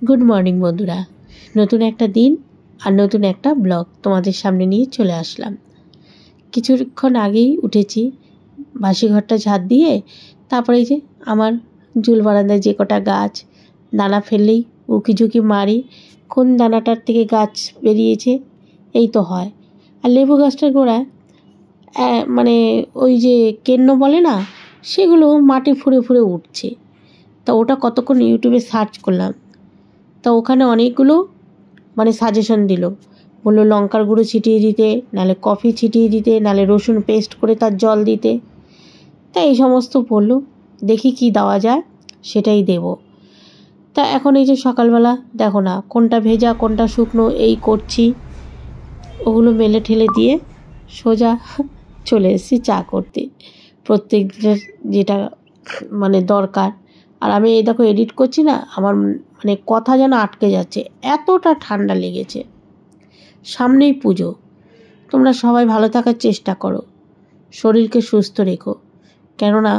Good morning বন্ধুরা, নতুন একটা দিন আর নতুন একটা ব্লগ তোমাদের সামনে নিয়ে চলে আসলাম। কিছুক্ষণ আগেই উঠেছি, বাসি ঘরটা ঝাড় দিয়ে তারপরে এই যে আমার ঝুল বারান্দায় যে কটা গাছ দানা ফেললেই উকি ঝুঁকি মারি কোন দানাটার থেকে গাছ বেরিয়েছে এই তো হয়। আর লেবু গাছটার গোড়ায় মানে ওই যে কেন্ন বলে না, সেগুলো মাটি ফুঁড়ে ফুঁড়ে উঠছে। তা ওটা কতক্ষণ ইউটিউবে সার্চ করলাম, তা ওখানে অনেকগুলো মানে সাজেশন দিল, বললো লঙ্কার গুঁড়ো ছিটিয়ে দিতে, নালে কফি ছিটিয়ে দিতে, নালে রসুন পেস্ট করে তার জল দিতে। তা এই সমস্ত বললো, দেখি কি দেওয়া যায় সেটাই দেব। তা এখন এই যে সকালবেলা দেখো না কোনটা ভেজা কোনটা শুকনো এই করছি, ওগুলো মেলে ঠেলে দিয়ে সোজা চলে এসেছি চা করতে। প্রত্যেক যেটা মানে দরকার। আর আমি এই দেখো এডিট করছি না, আমার মানে কথা যেন আটকে যাচ্ছে, এতটা ঠান্ডা লেগেছে। সামনেই পুজো, তোমরা সবাই ভালো থাকার চেষ্টা করো, শরীরকে সুস্থ রেখো, কেননা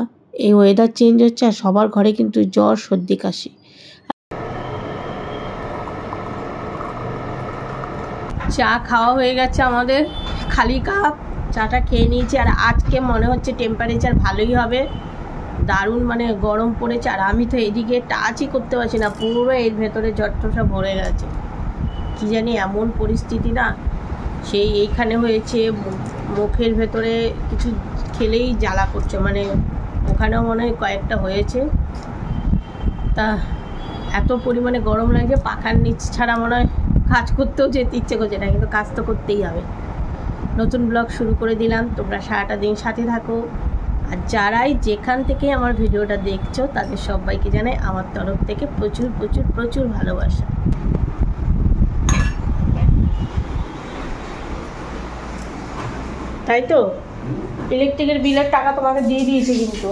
এই ওয়েদার চেঞ্জ হচ্ছে আর সবার ঘরে কিন্তু জ্বর সর্দি কাশি। চা খাওয়া হয়ে গেছে আমাদের, খালি কাপ চাটা খেয়ে নিয়েছি। আর আজকে মনে হচ্ছে টেম্পারেচার ভালোই হবে, দারুণ মানে গরম পড়েছে। আর আমি তো এদিকে টাচই করতে পারছি না, পুরো এর ভেতরে জ্বরটা ভরে গেছে। কি জানি এমন পরিস্থিতি না, সেই এইখানে হয়েছে, মুখের ভেতরে কিছু খেলেই জ্বালা করছে, মানে ওখানেও মনে হয় কয়েকটা হয়েছে। তা এত পরিমাণে গরম লাগছে, পাখার নিচ ছাড়া মনে হয় কাজ করতেও যেতে ইচ্ছে করছে না, কিন্তু কাজ তো করতেই হবে। নতুন ব্লগ শুরু করে দিলাম, তোমরা সারাটা দিন সাথে থাকো। আর যারাই যেখান থেকে আমার ভিডিওটা দেখছো তাদের সবাইকে জানাই আমার তরফ থেকে প্রচুর প্রচুর প্রচুর ভালোবাসা। তাই তো ইলেকট্রিকের বিলের টাকা তোমাকে দিয়ে দিয়েছে, কিন্তু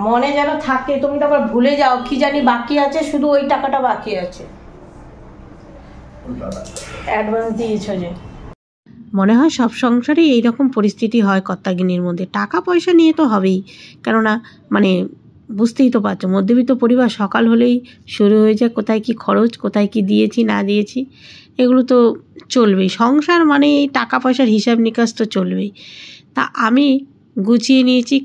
মনে যেন থাকে, তুমি তো আবার ভুলে যাও কি জানি বাকি আছে, শুধু ওই টাকাটা বাকি আছে, অ্যাডভান্স দিয়েছো যে। মনে হয় সব সংসারেই এইরকম পরিস্থিতি হয় কর্তাগিনীর মধ্যে, টাকা পয়সা নিয়ে তো হবেই, কেননা মানে বুঝতেই তো পারছো মধ্যবিত্ত পরিবার, সকাল হলেই শুরু হয়ে যায় কোথায় কি খরচ, কোথায় কি দিয়েছি না দিয়েছি, এগুলো তো চলবেই। সংসার মানে এই টাকা পয়সার হিসাব নিকাশ তো চলবেই। তা আমি গুছিয়ে নিয়েছি,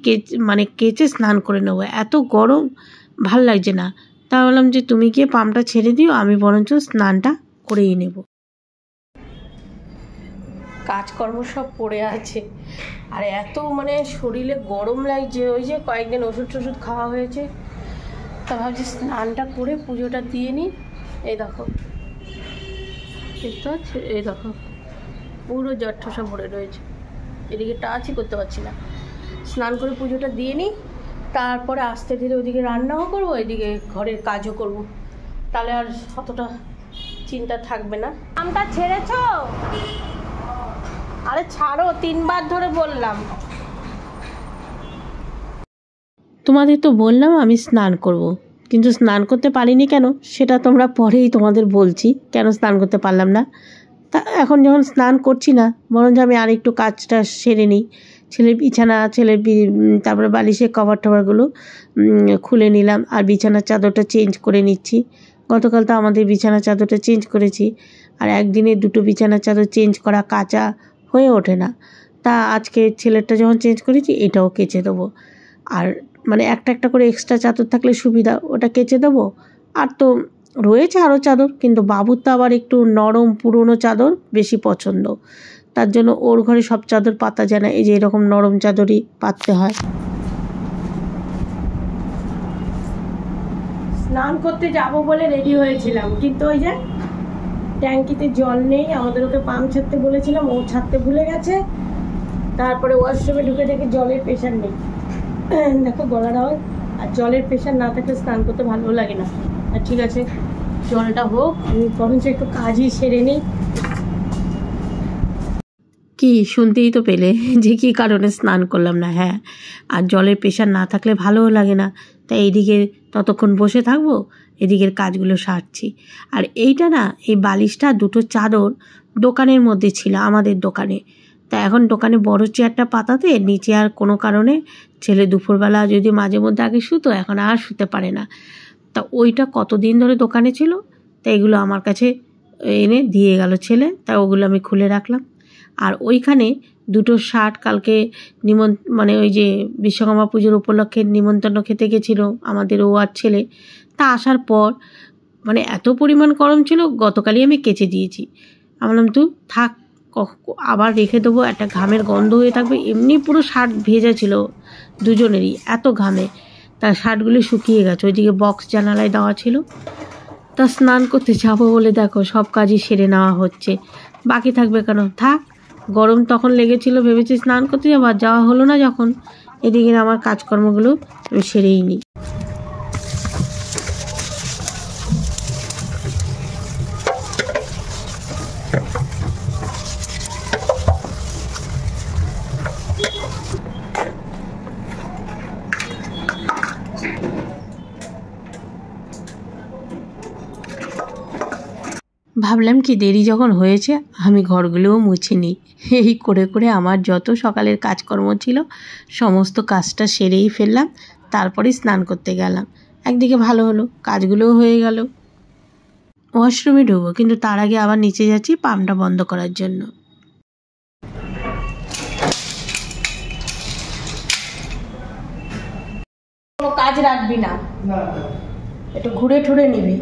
মানে কেচে স্নান করে নেবো, এত গরম ভাল লাগছে না। তা বললাম যে তুমি গিয়ে পাম্পটা ছেড়ে দিও, আমি বরঞ্চ স্নানটা করেই নেব। কাজকর্ম সব পড়ে আছে, আর এত মানে শরীরে গরম লাগছে, ওই যে কয়েকদিন ওষুধ টষুধ খাওয়া হয়েছে। তা ভাবছি স্নানটা করে পুজোটা দিয়ে নিই। এই দেখো দেখতে পাচ্ছি, এই দেখো পুরো জ্বর ঠসা ভরে রয়েছে, এদিকে টাচই করতে পারছি না। স্নান করে পুজোটা দিয়ে নিই, তারপরে আস্তে ধীরে ওইদিকে রান্নাও করবো, এদিকে ঘরের কাজও করব, তাহলে আর অতটা চিন্তা থাকবে না। আমটা ছেড়েছো? আরে ছাড়ো, 3 বার ধরে বললাম তোমাদের, তো বললাম আমি স্নান করব, কিন্তু স্নান করতে পারিনি কেন সেটা তোমরা পরেই তোমাদের বলছি, কেন স্নান করতে পারলাম না। তা এখন যখন স্নান করছি না, বরঞ্চ আমি আর একটু কাজটা সেরে নিই। ছেলের বিছানা, তারপরে বালিশের কভার টভারগুলো খুলে নিলাম, আর বিছানার চাদরটা চেঞ্জ করে নিচ্ছি। গতকাল তো আমাদের বিছানার চাদরটা চেঞ্জ করেছি, আর একদিনে 2টো বিছানার চাদর চেঞ্জ করা কাচা হয়ে ওঠে না। তা আজকে ছেলেরটা যখন চেঞ্জ করেছি এটাও কেচে দেবো। আর মানে একটা একটা করে এক্সট্রা চাদর থাকলে সুবিধা, ওটা কেচে দেবো। আর তো রয়েছে আরও চাদর, কিন্তু বাবুর তো আবার একটু নরম পুরনো চাদর বেশি পছন্দ, তার জন্য ওর ঘরে সব চাদর পাতা যায় না, এই যে এরকম নরম চাদরই পাততে হয়। স্নান করতে যাব বলে রেডি হয়েছিলাম, কিন্তু ওই যে ট্যাঙ্কিতে জল নেই, আমাদের ওকে পাম্প ছাড়তে বলেছিলাম, ও ছাড়তে ভুলে গেছে। তারপরে ওয়াশরুমে ঢুকে দেখি জলের প্রেশার নেই, দেখো গলার আওয়াজ। আর জলের প্রেশার না থাকলে স্নান করতে ভালো লাগে না। আর ঠিক আছে, জলটা হোক, আমি বরঞ্চ একটু কাজই সেরে নিই। কি শুনতেই তো পেলে যে কী কারণে স্নান করলাম না। হ্যাঁ, আর জলের প্রেশার না থাকলে ভালোও লাগে না, তাই এইদিকে ততক্ষণ বসে থাকবো, এদিকের কাজগুলো সারছি। আর এইটা না, এই বালিশটা 2টো চাদর দোকানের মধ্যে ছিল আমাদের দোকানে, তা এখন দোকানে বড় চেয়ারটা পাতাতে নিচে আর কোনো কারণে ছেলে দুপুরবেলা যদি মাঝে মধ্যে আগে শুতো, এখন আর শুতে পারে না। তা ওইটা কতদিন ধরে দোকানে ছিল, তা এগুলো আমার কাছে এনে দিয়ে গেল ছেলে, তা ওগুলো আমি খুলে রাখলাম। আর ওইখানে দুটো শার্ট কালকে মানে ওই যে বিশ্বকর্মা পুজোর উপলক্ষে নিমন্ত্রণ খেতে গেছিলো আমাদের ও আর ছেলে, তা আসার পর মানে এত পরিমাণ গরম ছিল, গতকালই আমি কেচে দিয়েছি। আমি বললাম তুই থাক, আবার রেখে দেবো, একটা ঘামের গন্ধ হয়ে থাকবে। এমনি পুরো শার্ট ভেজা ছিল দুজনেরই, এত ঘামে। তার শার্টগুলি শুকিয়ে গেছে, ওইদিকে বক্স জানালায় দেওয়া ছিল। তা স্নান করতে যাবো বলে দেখো সব কাজই সেরে নেওয়া হচ্ছে, বাকি থাকবে কেন, থাক। গরম তখন লেগেছিল, ভেবেছি স্নান করতে যাবো, আর যাওয়া হলো না যখন, এদিকে আমার কাজকর্মগুলো আমি সেরেই নিই। ভাবলাম কি দেরি যখন হয়েছে আমি ঘরগুলোও মুছে নিই। এই করে করে আমার যত সকালের কাজকর্ম ছিল সমস্ত কাজটা সেরেই ফেললাম, তারপরেই স্নান করতে গেলাম। একদিকে ভালো হলো, কাজগুলোও হয়ে গেল। ওয়াশরুমে ঢুকবো, কিন্তু তার আগে আবার নিচে যাচ্ছি পাম্পটা বন্ধ করার জন্য। কোনো কাজ রাখবি না, একটু ঘুরে ঠুরে নিবি,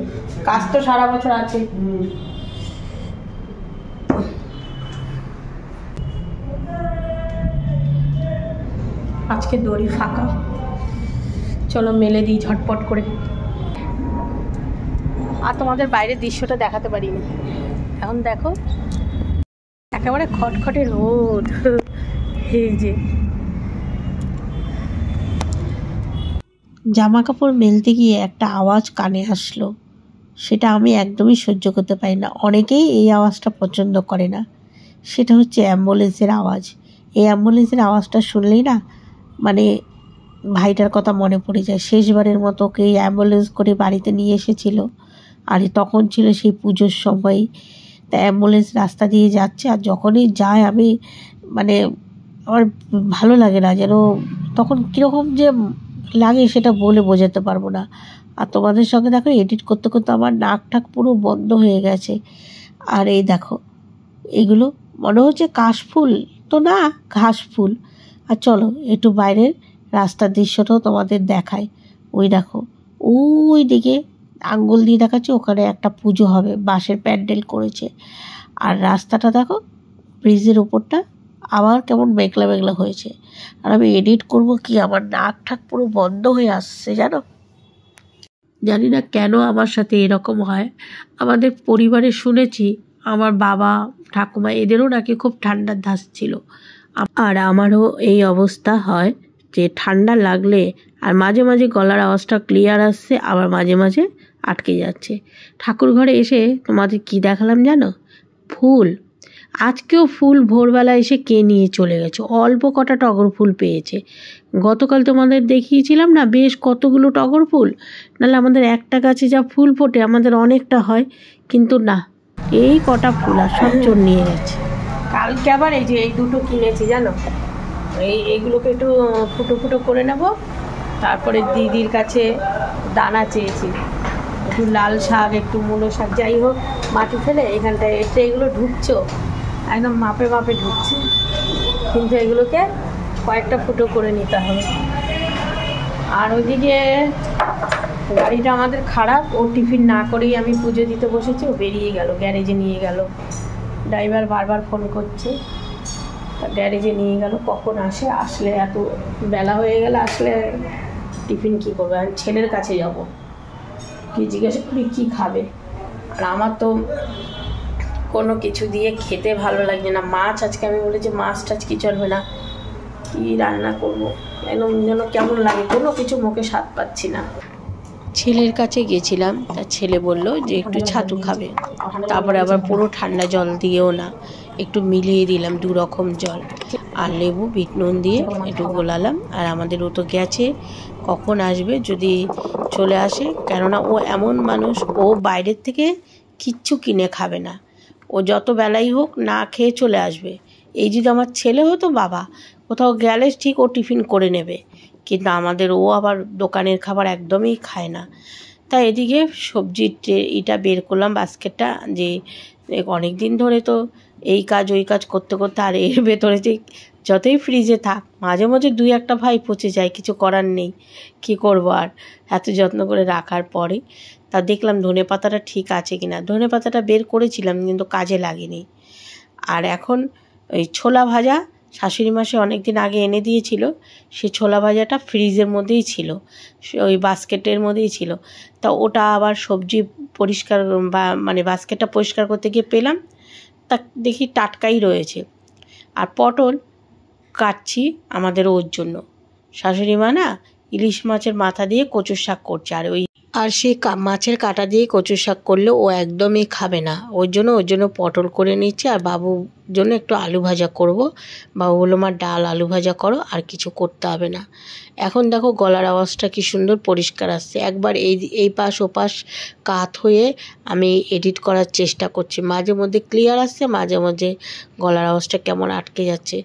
কাজ তো সারা বছর আছে। আজকে দড়ি ফাঁকা, চলো মেলে দিই ঝটপট করে। আর তোমাদের বাইরের দৃশ্যটা দেখাতে পারিনি, এখন দেখো একেবারে খটখটে রোদ। এই যে জামা কাপড় মেলতে গিয়ে একটা আওয়াজ কানে আসলো, সেটা আমি একদমই সহ্য করতে পারি না। অনেকেই এই আওয়াজটা পছন্দ করে না, সেটা হচ্ছে অ্যাম্বুলেন্সের আওয়াজ। এই অ্যাম্বুলেন্সের আওয়াজটা শুনলেই না মানে ভাইটার কথা মনে পড়ে যায়। শেষবারের মতো ওকে অ্যাম্বুলেন্স করে বাড়িতে নিয়ে এসেছিল, আর তখন ছিল সেই পুজোর সময়। তা অ্যাম্বুলেন্স রাস্তা দিয়ে যাচ্ছে, আর যখনই যায় আমি মানে আমার ভালো লাগে না, যেন তখন কীরকম যে লাগে সেটা বলে বোঝাতে পারবো না। আর তোমাদের সঙ্গে দেখো এডিট করতে করতে আমার নাক ঠাক পুরো বন্ধ হয়ে গেছে। আর এই দেখো এগুলো মনে হচ্ছে কাশফুল, তো না ঘাস ফুল। আর চলো একটু বাইরের রাস্তার দৃশ্যটাও তোমাদের দেখায়। ওই দেখো ওই দিকে আঙ্গুল দিয়ে দেখাচ্ছে, ওখানে একটা পুজো হবে, বাঁশের প্যান্ডেল করেছে। আর রাস্তাটা দেখো, ব্রিজের ওপরটা আবার কেমন মেঘলা মেঘলা হয়েছে। আর আমি এডিট করব কি, আমার নাক ঠাক পুরো বন্ধ হয়ে আসছে জানো। জানি না কেন আমার সাথে এরকম হয়। আমাদের পরিবারে শুনেছি আমার বাবা ঠাকুমা এদেরও নাকি খুব ঠান্ডার ধাস ছিল, আর আমারও এই অবস্থা হয় যে ঠান্ডা লাগলে আর মাঝে মাঝে গলার আওয়াজটা ক্লিয়ার আসছে, আবার মাঝে মাঝে আটকে যাচ্ছে। ঠাকুর ঘরে এসে তোমাদের কি দেখালাম জানো, ফুল। আজকেও ফুল ভোরবেলা এসে কে নিয়ে চলে গেছে, অল্প কটা টগর ফুল পেয়েছে। গতকাল তোমাদের দেখিয়েছিলাম না বেশ কতগুলো টগর ফুল, নাহলে আমাদের একটা গাছে যা ফুল ফোটে আমাদের অনেকটা হয়, কিন্তু না, এই কটা ফুল আর সব চোর নিয়ে গেছে। কালকে আবার এই যে এই দুটো কিনেছি জানো, এইগুলোকে একটু ফুটো ফুটো করে নেব। তারপরে দিদির কাছে দানা চেয়েছি, একটু লাল শাক একটু মূলো শাক, যাই হোক মাটি ফেলে এখানটায় এসে এগুলো ঢুকছো একদম মাপে মাপে ঢুকছে, কিন্তু এগুলোকে কয়েকটা ফুটো করে নিতে হবে। আর ওইদিকে গাড়িটা আমাদের খারাপ, ও টিফিন না করেই আমি পুজো দিতে বসেছি, ও বেরিয়ে গেল, গ্যারেজে নিয়ে গেল। ড্রাইভার বারবার ফোন করছে, গ্যারেজে নিয়ে গেল, কখন আসে, আসলে এত বেলা হয়ে গেলে আসলে টিফিন কী করবে। আমি ছেলের কাছে যাব, কি জিজ্ঞাসা করি কী খাবে। আর আমার তো কোনো কিছু দিয়ে খেতে ভালো লাগছে না। মাছ আজকে আমি বলেছি মাছ টাছ কি চলবে না, কী রান্না করবো, একদম যেন কেমন লাগে, কোনো কিছু মুখে স্বাদ পাচ্ছি না। ছেলের কাছে গেছিলাম, তার ছেলে বলল যে একটু ছাতু খাবে, তারপরে আবার পুরো ঠান্ডা জল দিয়েও না, একটু মিলিয়ে দিলাম 2 রকম জল আর লেবু বিট নুন দিয়ে একটু গোলালাম। আর আমাদের ও তো গেছে, কখন আসবে, যদি চলে আসে, কেননা ও এমন মানুষ, ও বাইরের থেকে কিচ্ছু কিনে খাবে না, ও যত বেলাই হোক না খেয়ে চলে আসবে। এই যদি আমার ছেলে হতো, বাবা কোথাও গেলে ঠিক ও টিফিন করে নেবে, কিন্তু আমাদের ও আবার দোকানের খাবার একদমই খায় না। তাই এদিকে সবজির এটা বের করলাম বাস্কেটটা, যে অনেক দিন ধরে তো এই কাজ ওই কাজ করতে করতে আর এর ভেতরে যে যতই ফ্রিজে থাক মাঝে মাঝে দুই একটা ভাই পচে যায়, কিছু করার নেই, কি করব আর এত যত্ন করে রাখার পরে। তা দেখলাম ধনে পাতাটা ঠিক আছে কিনা। ধনে পাতাটা বের করেছিলাম কিন্তু কাজে লাগেনি। আর এখন ওই ছোলা ভাজা শাশুড়ি মাসে অনেক দিন আগে এনে দিয়েছিল, সেই ছোলা ভাজাটা ফ্রিজের মধ্যেই ছিল, ওই বাস্কেটের মধ্যেই ছিল। তা ওটা আবার সবজি পরিষ্কার বা মানে বাস্কেটটা পরিষ্কার করতে গিয়ে পেলাম, তা দেখি টাটকাই রয়েছে। আর পটল কাটছি আমাদের ওর জন্য। শাশুড়ি মা না ইলিশ মাছের মাথা দিয়ে কচুর শাক করছে, আর সেই মাছের কাঁটা দিয়ে কচুর শাক করলে ও একদমই খাবে না। ওর জন্য পটল করে নিচ্ছি, আর বাবুর জন্য একটু আলু ভাজা করব। বাবু বললো মা ডাল আলু ভাজা করো, আর কিছু করতে হবে না। এখন দেখো গলার আওয়াজটা কি সুন্দর পরিষ্কার আসছে। একবার এই পাশ ও পাশ কাত হয়ে আমি এডিট করার চেষ্টা করছি, মাঝে মধ্যে ক্লিয়ার আসছে, মাঝে মাঝে গলার আওয়াজটা কেমন আটকে যাচ্ছে।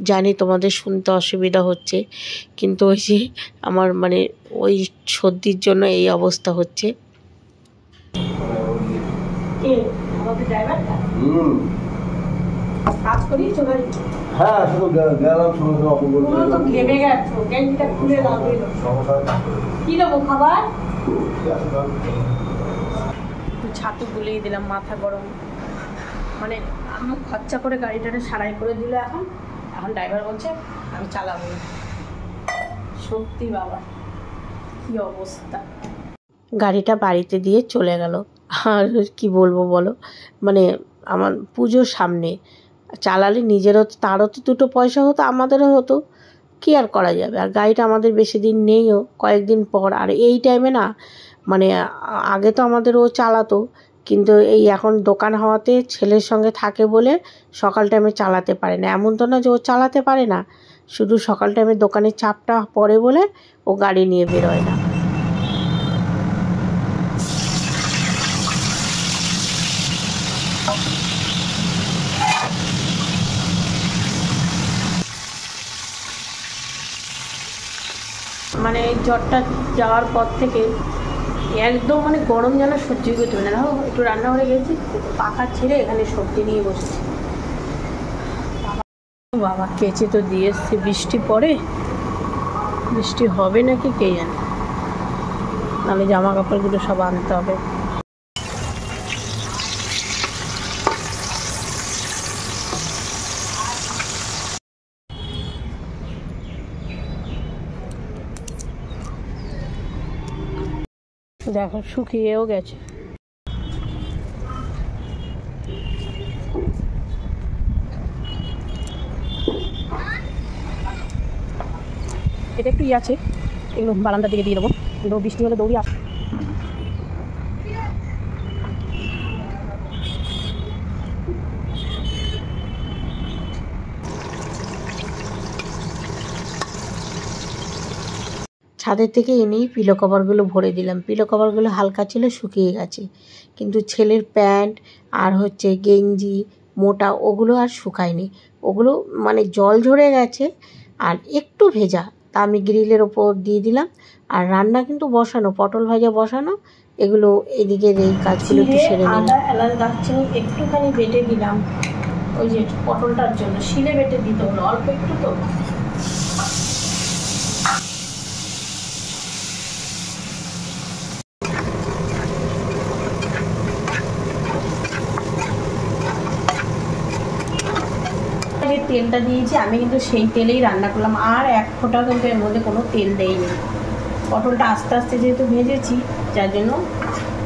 জানি তোমাদের শুনতে অসুবিধা হচ্ছে, কিন্তু ওই যে আমার মানে ওই সর্দির জন্য এই অবস্থা হচ্ছে। কাজ করি হ্যাঁ, শুধু গেলাম তো ঘেমে গেছো, গেঞ্জিটা খুলে দাও। কি দেবো খাবার? একটু ছাতু গুলিয়ে দিলাম, মাথা গরম, মানে আমি খরচা করে গাড়িটাকে সারাই করে দিল। এখন ড্রাইভার বলছে আমি চালাবো না। সত্যি বাবা কি অবস্থা। গাড়িটা বাড়িতে দিয়ে চলে গেল। আর কি বলবো বলো, মানে আমার পুজোর সামনে চালালে নিজেরও, তারও তো দুটো পয়সা হতো, আমাদেরও হতো, কি আর করা যাবে। আর গাড়িটা আমাদের বেশি দিন নেইও, কয়েকদিন পর। আর এই টাইমে না, মানে আগে তো আমাদের ও চালাতো, কিন্তু এই এখন দোকান হওয়াতে ছেলের সঙ্গে থাকে বলে সকাল টাইমে চালাতে পারে না। এমন তো না যে ও চালাতে পারে না, শুধু সকাল টাইমে দোকানের চাপটা পড়ে বলে ও গাড়ি নিয়ে বেরোয় না। মানে এই জ্বরটা যাওয়ার পর থেকে একদম মানে গরম যেন সহ্য করতে পারে না। একটু রান্নাঘরে গেছি, পাখা ছেড়ে এখানে সবজি নিয়ে বসেছি। বাবা কেচে তো দিয়ে এসছে, বৃষ্টি পড়ে, বৃষ্টি হবে নাকি কে জানে, নাহলে জামা কাপড়গুলো সব আনতে হবে। দেখো শুকিয়েও গেছে। এটা একটু আছে, এগুলো বারান্দার দিকে দিয়ে দেবো, কিন্তু বৃষ্টি হলে দৌড়ি আস। ছাদের থেকে এনেই পিলো কভারগুলো ভরে দিলাম। পিলো কভারগুলো হালকা ছিল, শুকিয়ে গেছে, কিন্তু ছেলের প্যান্ট আর হচ্ছে গেঞ্জি মোটা ওগুলো আর শুকায়নি, ওগুলো মানে জল ঝরে গেছে আর একটু ভেজা। তা আমি গ্রিলের ওপর দিয়ে দিলাম। আর রান্না কিন্তু বসানো, পটল ভাজা বসানো, এগুলো এদিকের এই কাজগুলো একটু সেরে নিলাম। এলাচ দারচিনি একটুখানি বেটে দিলাম, ওই যে পটলটার জন্য শিলে বেটে দিতে হলো, অল্প একটু তো। তেলটা দিয়েছি আমি, কিন্তু সেই তেলেই রান্না করলাম, আর এক ফোঁটা কিন্তু এর মধ্যে কোনো তেল দেইনি। পটলটা আস্তে আস্তে যেহেতু ভেজেছি, যার জন্য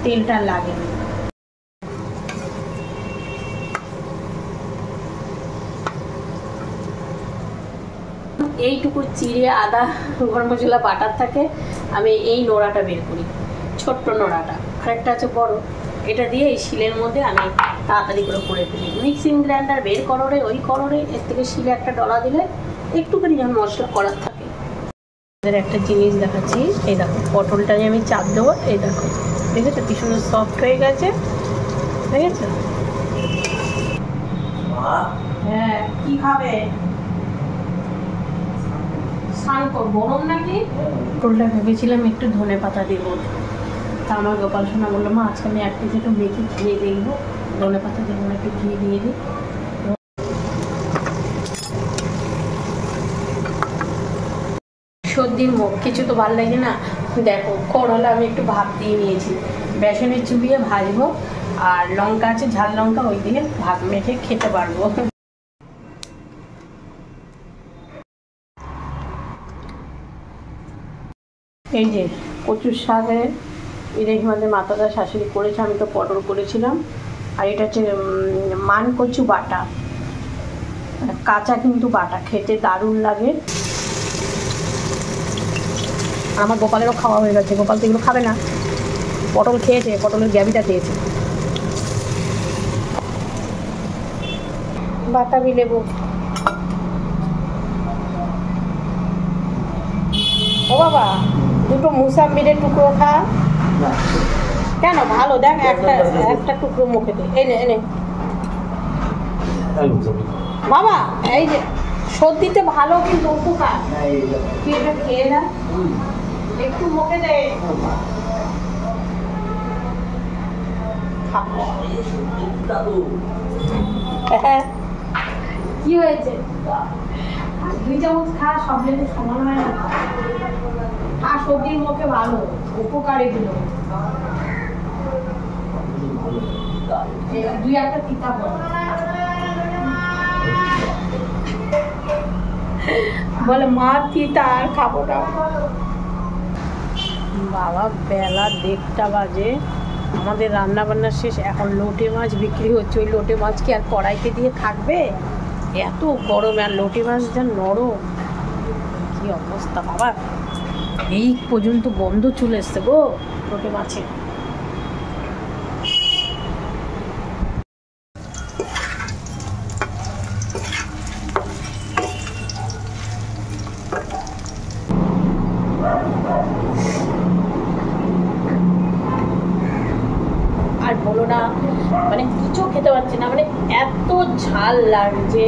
তেলটা লাগেনি। এইটুকু চিড়ে আদা গরম মশলা বাটার থাকে, আমি এই নোড়াটা বের করি, ছোট্ট নোড়াটা, আরেকটা আছে বড়, এটা দিয়ে এই শিলের মধ্যে আমি তাড়াতাড়ি করে ফেলি। মিক্সিং গ্রাইন্ডার বের করোরে ওই করোরে, এর থেকে শিলে একটা ডলা দিলে একটুখানি যখন মশলা করার থাকে। আমাদের একটা জিনিস দেখাচ্ছি, এই দেখো পটলটা আমি চাপ দেবো, এই দেখো দেখেছো কি সুন্দর সফট হয়ে গেছে, দেখেছো? হ্যাঁ কি খাবে? স্নান করবো, গরম নাকি? পটলটা ভেবেছিলাম একটু ধনে পাতা দেবো, তা আমার গোপাল সোনা বললো, মা আজকে আমি এক পিস একটু মেখে খেয়ে দেখবো, ধনে পাতা দেখবো, একটু ঘি দিয়ে দিই। সর্দির মুখ, কিছু তো ভালো লাগে না। দেখো করলা আমি একটু ভাপ দিয়ে নিয়েছি, বেসনে চুবিয়ে ভাজবো, আর লঙ্কা আছে ঝাল লঙ্কা, ওই দিয়ে ভাত মেখে খেতে পারবো। এই যে কচুর শাকের ইলিশ মাছের মাথাটা শাশুড়ি করেছে, আমি তো পটল করেছিলাম। আর এটা হচ্ছে মান কচু বাটা, কাঁচা কিন্তু বাটা, খেতে দারুণ লাগে। আমার গোপালেরও খাওয়া হয়ে গেছে, গোপাল তো এগুলো খাবে না, পটল খেয়েছে, পটলের গ্যাবিটা খেয়েছে। বাতাবি লেবু, ও বাবা দুটো মুসাম্বিরের টুকরো খা। কেন ভালো, দেখ একটা একটা টুকরো মুখে দে, এনে এনে বাবা। এই যে সর্দিতে ভালো কিন্তু উপকার, তুই এটা খেয়ে না, একটু মুখে দে। কি হয়েছে, 2 চামচ খা, সব লেগে সমান হয় না। আর সর্দির মুখে ভালো, উপকার এগুলো। 2-1টা তিতা বলে, মা তিতা আর খাবো না। বাবা বেলা 1:30 বাজে, আমাদের রান্না বান্না শেষ, এখন লোটে মাছ বিক্রি হচ্ছে। ওই লোটে মাছ কি আর কড়াইতে দিয়ে থাকবে, এত গরম, আর লোটে মাছ যা নরম, কি অবস্থা বাবা। এই পর্যন্ত গন্ধ চলে এসছে গো লোটে মাছে। আর বলো না, মানে কিছু খেতে পারছি না, মানে এত ঝাল লাগছে,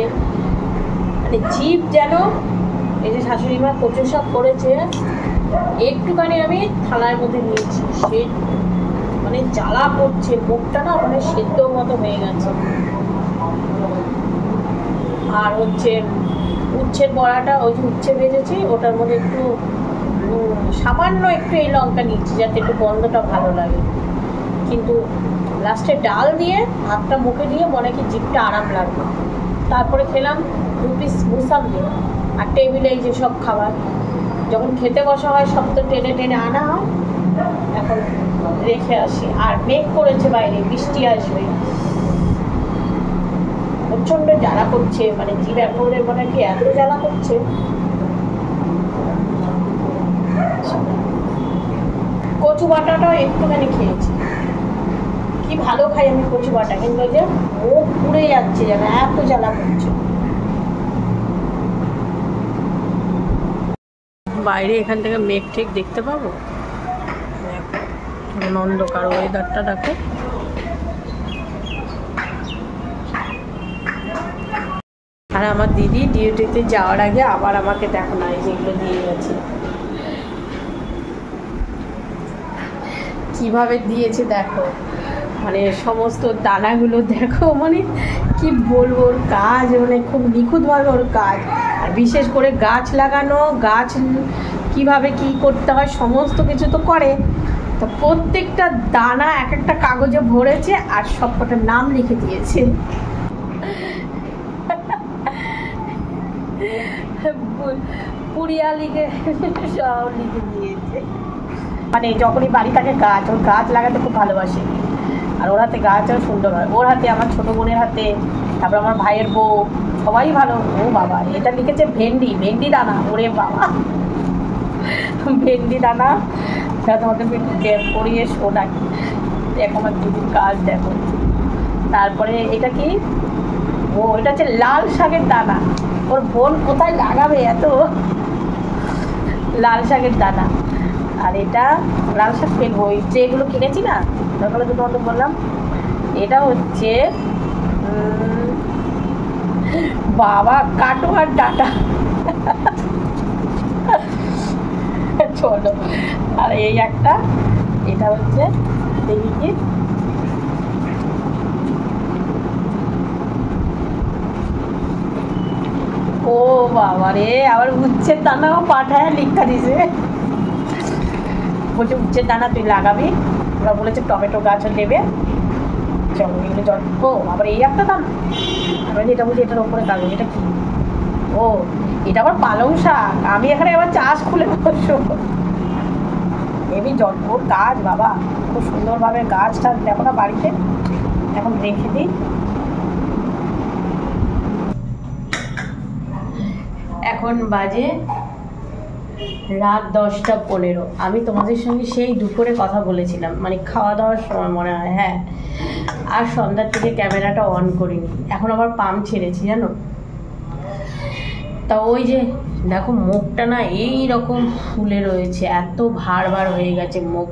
মানে জিভ যেন। এই যে শাশুড়ি মা কচু শাক করেছে, একটুখানি আমি থালার মধ্যে নিয়েছি, সে মানে জ্বালা করছে, মুখটা না মানে সেদ্ধ মতো হয়ে গেছে। আর হচ্ছে উচ্ছের বড়াটা, ওই যে উচ্ছে ভেজেছি, ওটার মধ্যে একটু সামান্য একটু এই লঙ্কা নিচ্ছি, যাতে একটু গন্ধটা ভালো লাগে। কিন্তু লাস্টে ডাল দিয়ে ভাতটা মুখে দিয়ে মনে কি জিভটা আরাম লাগবে। তারপরে খেলাম 2 পিস মুসাম্বি। আর টেবিলে এই যে সব খাবার, যখন খেতে বসা হয় সব তো টেনে টেনে আনা হয়, এখন রেখে আসি। আর মেঘ করেছে বাইরে, বৃষ্টি আসবে, প্রচণ্ড জ্বালা করছে, মানে জিভ একেবারে মানে কি এত জ্বালা করছে। কচু বাটাটা একটুখানি খেয়েছি, কি ভালো খাই আমি কচু বাটা, কিন্তু ওই যে মুখ পুড়ে যাচ্ছে যেন, এত জ্বালা করছে। বাইরে এখান থেকে মেঘ ঠিক দেখতে পাবো, অন্ধকার ওয়েদারটা দেখো। আর আমার দিদি ডিউটিতে যাওয়ার আগে আবার আমাকে দেখো না, যেগুলো দিয়ে গেছে, কিভাবে দিয়েছে দেখো, মানে সমস্ত দানাগুলো দেখো, মানে কি বলবো, ওর কাজ মানে খুব নিখুঁতভাবে ওর কাজ। আর বিশেষ করে গাছ লাগানো, গাছ কিভাবে কি করতে হয় সমস্ত কিছু তো করে। তো প্রত্যেকটা দানা এক একটা কাগজে ভরেছে, আর সবকটার নাম লিখে দিয়েছে। পুরিয়া লিখে সব লিখে দিয়েছে। মানে যখনই বাড়ি থাকে গাছ, ওর গাছ লাগাতে খুব ভালোবাসে, আর ওর হাতে গাছও সুন্দর হয়, ওর হাতে, আমার ছোটো বোনের হাতে, তারপর আমার ভাইয়ের বউ, সবাই ভালো। ও বাবা, এটা লিখেছে ভেন্ডি, ভেন্ডি দানা, ওরে বাবা ভেন্ডি দানা। তোমাকে পড়িয়ে শোনা, দেখো আমার দিদির কাজ দেখো। তারপরে এটা কি, ও এটা হচ্ছে লাল শাকের দানা, ওর বোন কোথায় লাগাবে এত লাল শাকের দানা। আর এটা লাল শাক ফেলবো, ওই যেগুলো কিনেছি না, সকালে তো তোমাকে বললাম, এটা হচ্ছে বাবা কাটোয়ার ডাটা চলো। আর এই একটা এটা হচ্ছে দেখি কি ও বাবা রে, আবার উচ্ছের দানাও পাঠায় লিখা দিছে, বলছে উচ্ছের দানা তুই লাগাবি, ওরা বলেছে টমেটো গাছও নেবে, চলো এগুলো জল। ও আবার এই একটা দানা, আবার যেটা বলছি এটার ওপরে কাগজ, এটা কি? ও এটা আবার পালং শাক, আমি এখানে আবার চাষ খুলে বসো। এবি জটপট গাছ বাবা, খুব সুন্দরভাবে গাছটা দেখো না বাড়িতে, এখন রেখে দিই। এখন বাজে রাত 10:15। আমি তোমাদের সঙ্গে সেই দুপুরে কথা বলেছিলাম, মানে খাওয়া দাওয়ার সময় মনে হয়, হ্যাঁ। আর সন্ধ্যার থেকে ক্যামেরাটা অন করিনি, এখন আবার পাম্প ছেড়েছি জানো। তা ওই যে দেখো মুখটা না এই রকম ফুলে রয়েছে, এত ভার ভার হয়ে গেছে মুখ।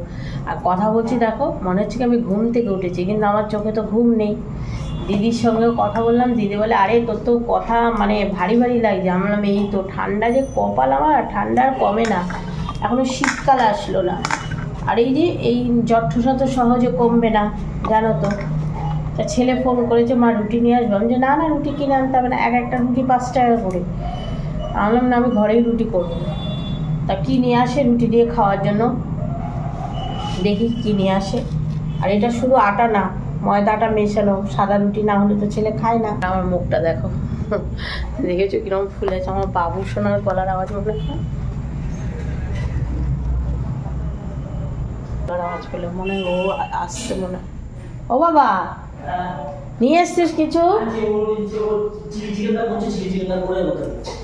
আর কথা বলছি দেখো মনে হচ্ছে কি আমি ঘুম থেকে উঠেছি, কিন্তু আমার চোখে তো ঘুম নেই। দিদির সঙ্গেও কথা বললাম, দিদি বলে আরে তোর তো কথা মানে ভারী ভারী লাগছে। আমি বললাম এই তো ঠান্ডা যে কপাল আমার, ঠান্ডা আর কমে না, এখনও শীতকাল আসলো না। আর এই যে এই জ্বর ঠোসা তো সহজে কমবে না জানো তো। তা ছেলে ফোন করেছে মা রুটি নিয়ে আসবো, আমি যে না না রুটি কিনে আনতে হবে না, একটা রুটি 5 টাকা করে। বললাম না আমি ঘরেই রুটি করবো। তা কী নিয়ে আসে রুটি দিয়ে খাওয়ার জন্য, দেখি কী নিয়ে আসে। আর এটা শুধু আটা না, ময়দাটা মেশানো, সাদা রুটি না হলে তো ছেলে খায় না। আমার মুখটা দেখো, দেখেছো কিরকম ফুলেছে, আমার বাবু সোনার গলার আওয়াজ মনে হয়, গলার আওয়াজ পেলে মনে হয় ও আসছে মনে হয়। ও বাবা নিয়ে এসছিস কিছু?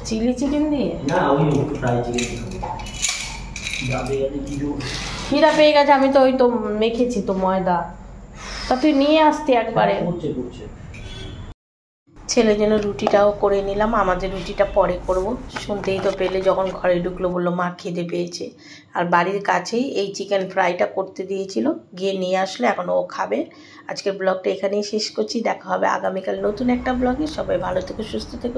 চিলি চিকেন দিয়ে খিদা পেয়ে গেছে, আমি তো ওই তো মেখেছি তো ময়দা, তা তুই নিয়ে আসতি একবারে। ছেলের জন্য রুটিটাও করে নিলাম, আমাদের রুটিটা পরে করব। শুনতেই তো পেলে যখন ঘরে ঢুকলো বললো মা খিদে পেয়েছে। আর বাড়ির কাছেই এই চিকেন ফ্রাইটা করতে দিয়েছিল, গিয়ে নিয়ে আসলে এখন ও খাবে। আজকের ব্লগটা এখানেই শেষ করছি, দেখা হবে আগামীকাল নতুন একটা ব্লগে। সবাই ভালো থেকো, সুস্থ থেকো।